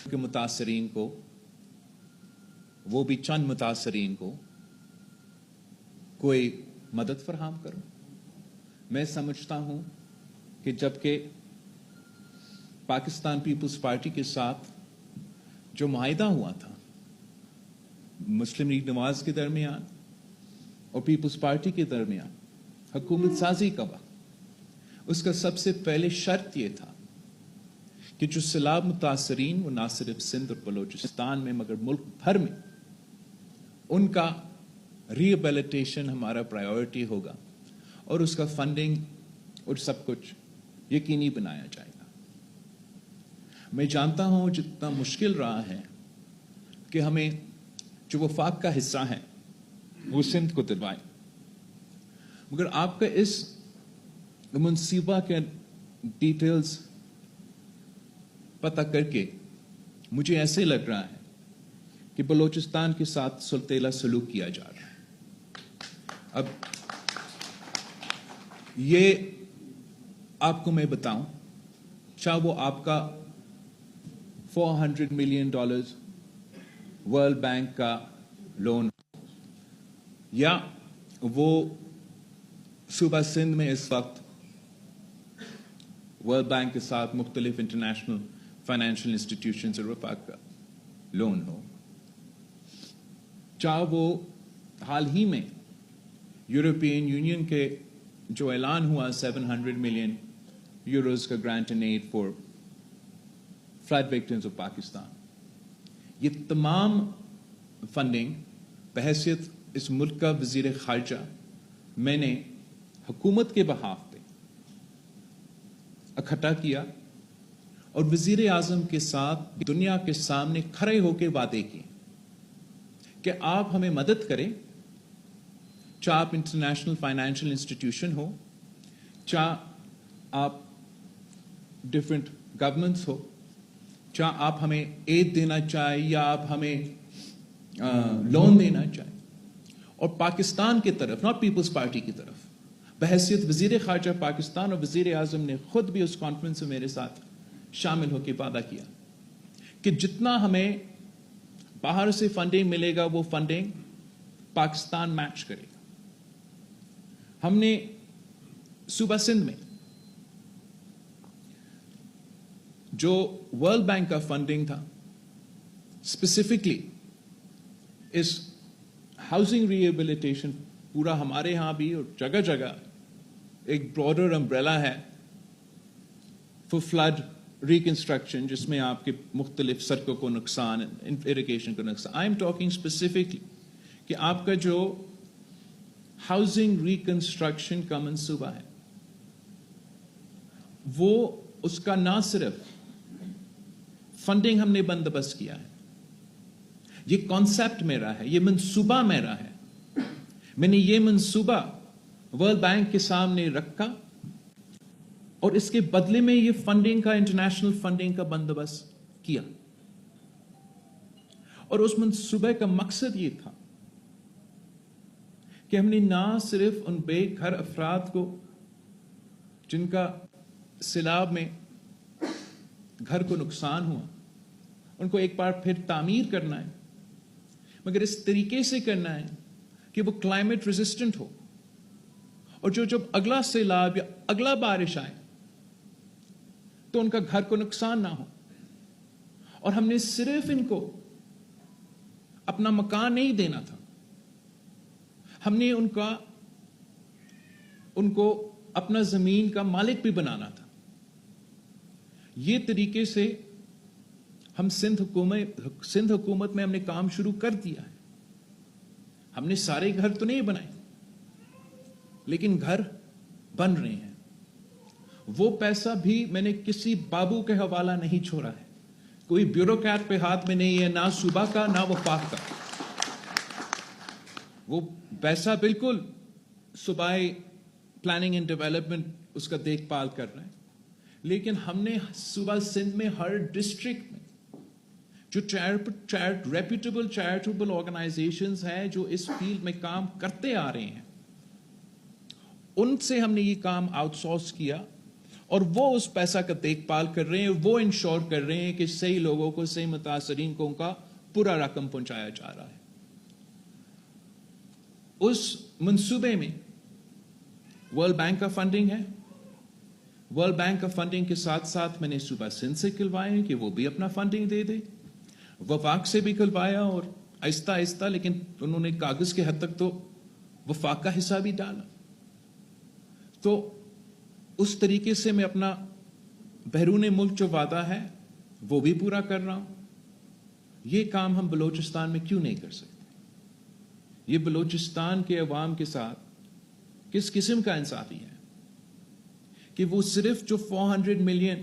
کہ متاثرین کو، وہ بھی چند متاثرین کو کوئی مدد فراہم کروں. میں سمجھتا ہوں کہ جبکہ پاکستان پیپلز پارٹی کے ساتھ جو معاہدہ ہوا تھا مسلم لیگ نواز کے درمیان اور پیپلز پارٹی کے درمیان حکومت سازی کا وقت، اس کا سب سے پہلے شرط یہ تھا کہ جو سیلاب متاثرین وہ نہ صرف سندھ اور بلوچستان میں مگر ملک بھر میں، ان کا ری ایبیلیٹیشن ہمارا پرائیورٹی ہوگا اور اس کا فنڈنگ اور سب کچھ یقینی بنایا جائے گا. میں جانتا ہوں جتنا مشکل رہا ہے کہ ہمیں جو وفاق کا حصہ ہے وہ سندھ کو دلوائیں، مگر آپ کا اس منصوبہ کے ڈیٹیلز پتہ کر کے مجھے ایسے لگ رہا ہے کہ بلوچستان کے ساتھ سلطیلا سلوک کیا جا رہا ہے. اب یہ آپ کو میں بتاؤں، چاہے وہ آپ کا $400 ملین ورلڈ بینک کا لون یا وہ صوبہ سندھ میں اس وقت ورلڈ بینک کے ساتھ مختلف انٹرنیشنل فائنینشیل انسٹیٹیوشنز اور وفاق کا لون ہو، چاہے وہ حال ہی میں یورپین یونین کے جو اعلان ہوا 700 ملین یوروز کا grant and aid for flood victims of Pakistan. یہ تمام فنڈنگ بحیثیت اس ملک کا وزیر خارجہ میں نے حکومت کے بہاف پہ اکٹھا کیا اور وزیر اعظم کے ساتھ دنیا کے سامنے کھڑے ہو کے وعدے کیے کہ آپ ہمیں مدد کریں، چاہے آپ انٹرنیشنل فائنینشیل انسٹیٹیوشن ہو، چاہے آپ ڈفرینٹ گورنمنٹس ہو، چاہے آپ ہمیں ایڈ دینا چاہیں یا آپ ہمیں لون دینا چاہیں. اور پاکستان کی طرف، ناٹ پیپلز پارٹی کی طرف، بحیثیت وزیر خارجہ پاکستان اور وزیر اعظم نے خود بھی اس کانفرنس میں میرے ساتھ شامل ہو کے وعدہ کیا کہ جتنا ہمیں باہر سے فنڈنگ ملے گا وہ فنڈنگ پاکستان میچ کرے گا. ہم نے صوبہ سندھ میں جو ورلڈ بینک کا فنڈنگ تھا، اسپیسیفکلی اس ہاؤسنگ ری ایبیلیٹیشن، پورا ہمارے ہاں بھی اور جگہ جگہ ایک براڈر امبریلا ہے فار فلڈ ریکنسٹرکشن، جس میں آپ کے مختلف سڑکوں کو نقصان، اریگیشن کو نقصان. آئی ایم ٹاکنگ اسپیسیفکلی کہ آپ کا جو ہاؤسنگ ریکنسٹرکشن کا منصوبہ ہے وہ اس کا نہ صرف فنڈنگ ہم نے بندوبست کیا ہے، یہ کانسیپٹ میرا ہے، یہ منصوبہ میرا ہے. میں نے یہ منصوبہ ورلڈ بینک کے سامنے رکھا اور اس کے بدلے میں یہ فنڈنگ کا، انٹرنیشنل فنڈنگ کا بندوبست کیا. اور اس منصوبے کا مقصد یہ تھا کہ ہم نے نہ صرف ان بے گھر افراد کو جن کا سیلاب میں گھر کو نقصان ہوا، ان کو ایک بار پھر تعمیر کرنا ہے، مگر اس طریقے سے کرنا ہے کہ وہ کلائمیٹ ریزسٹنٹ ہو، اور جو جب اگلا سیلاب یا اگلا بارش آئے تو ان کا گھر کو نقصان نہ ہو. اور ہم نے صرف ان کو اپنا مکان نہیں دینا تھا، ہم نے ان کو اپنا زمین کا مالک بھی بنانا تھا. یہ طریقے سے ہم سندھ حکومت میں ہم نے کام شروع کر دیا ہے. ہم نے سارے گھر تو نہیں بنائے لیکن گھر بن رہے ہیں. وہ پیسہ بھی میں نے کسی بابو کے حوالہ نہیں چھوڑا ہے، کوئی بیوروکریٹ پہ ہاتھ میں نہیں ہے، نہ صوبہ کا نہ وفاق کا. وہ پیسہ بالکل صوبائی پلاننگ اینڈ ڈیولپمنٹ اس کا دیکھ بھال کر رہے ہیں، لیکن ہم نے صوبہ سندھ میں ہر ڈسٹرکٹ میں جو ریپیوٹیبل چیریٹیبل آرگنائزیشنز ہیں جو اس فیلڈ میں کام کرتے آ رہے ہیں، ان سے ہم نے یہ کام آؤٹ سورس کیا اور وہ اس پیسہ کا دیکھ بھال کر رہے ہیں, وہ انشور کر رہے ہیں کہ صحیح لوگوں کو, صحیح متاثرین کو ان کا پورا رقم پہنچایا جا رہا ہے. اس منصوبے میں ورلڈ بینک کا فنڈنگ ہے. ورلڈ بینک کا فنڈنگ کے ساتھ ساتھ میں نے صوبہ سندھ سے کھلوائے ہیں کہ وہ بھی اپنا فنڈنگ دے دے. وفاق سے بھی کھلوایا, اور آہستہ آہستہ, لیکن انہوں نے کاغذ کے حد تک تو وفاق کا حصہ بھی ڈالا. تو اس طریقے سے میں اپنا بیرون ملک جو وعدہ ہے وہ بھی پورا کر رہا ہوں. یہ کام ہم بلوچستان میں کیوں نہیں کر سکتے؟ یہ بلوچستان کے عوام کے ساتھ کس قسم کا انصافی ہے کہ وہ صرف جو 400 ملین